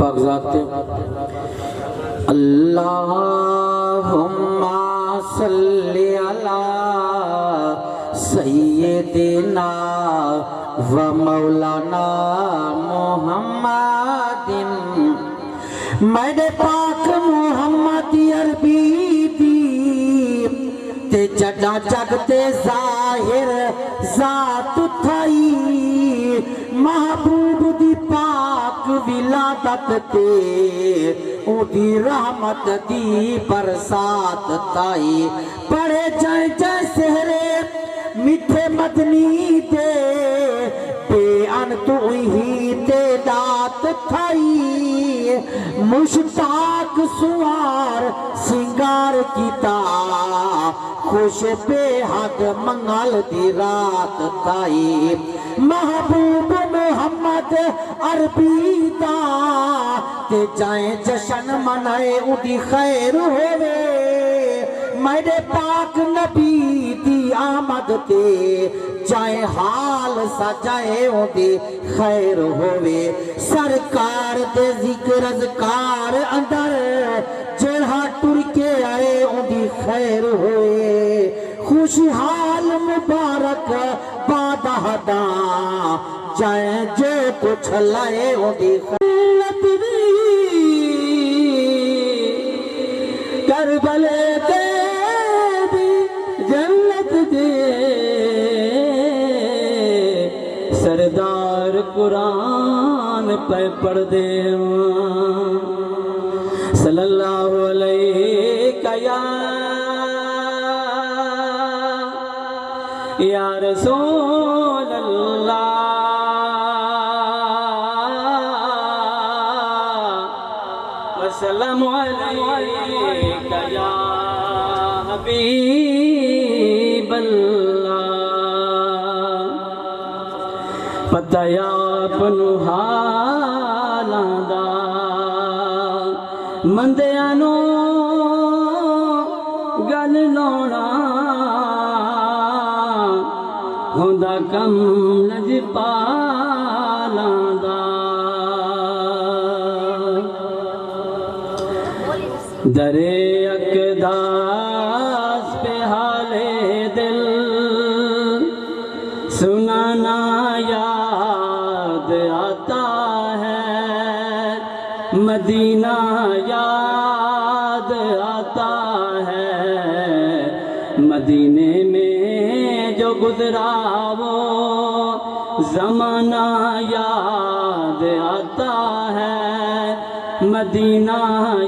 पाक ज़ाते अल्लाहुम्मा सल्ली अला सय्यिदिना व मौलाना मुहम्मदिन। मेरे पाक मुहम्मद अरबी दी ते जड़ा जगते जाहिर जात थाई महबूब दी पाक विलादत ते उदी रहमत दी बरसात थाई। पढ़े जाए जय सेहरे मिठे मदनी दे बेअन तू ही ते दात थाई। मुश्ताक सुवार सिंगार कीता खुश बेहद मंगल दी रात थाई। महबूब मोहम्मद अरबी दा ते जाए जशन मनाए उदी खैर होवे। मेरे पाक नबी दी आमद ते जाए हाल सजाए उदी खैर होवे। सरकार दे जिक्र अज़कार अंदर जेड़ा टुर के आए उदी खैर होए। खुशहाल मुबारक बादहदा जाए जो कुछ लाए उदी करबले के जन्नत दे सरदार कुरान पे पढ़ दे सल्लल्लाहु अलैहि या रसूल अल्लाह वसल्लम अलैका या हबीब अल्लाह। पता आपनु हालां दा मंदियां नूं गल लाउणा होंदा कम लजपालां दा। दरे अकदास पे हाले दिल सुनाना याद आता है। मदीना याद आता है। मदीने में जो गुजरा वो ज़माना याद आता है। मदीना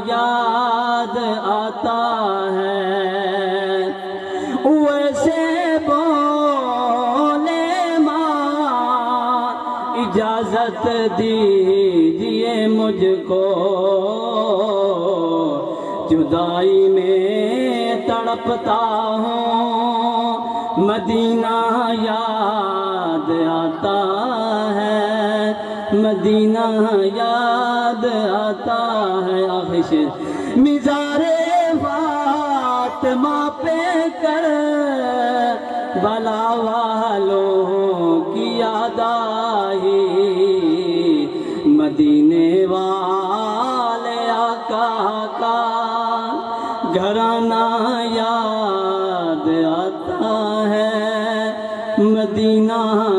याद आता है। वैसे बोले माँ इजाज़त दीजिए मुझको जुदाई में तड़पता हूँ। मदीना याद आता है। मदीना याद आता है। आखिश मिज़ारे फातिमा पे कर भला वालों की याद आई। मदीने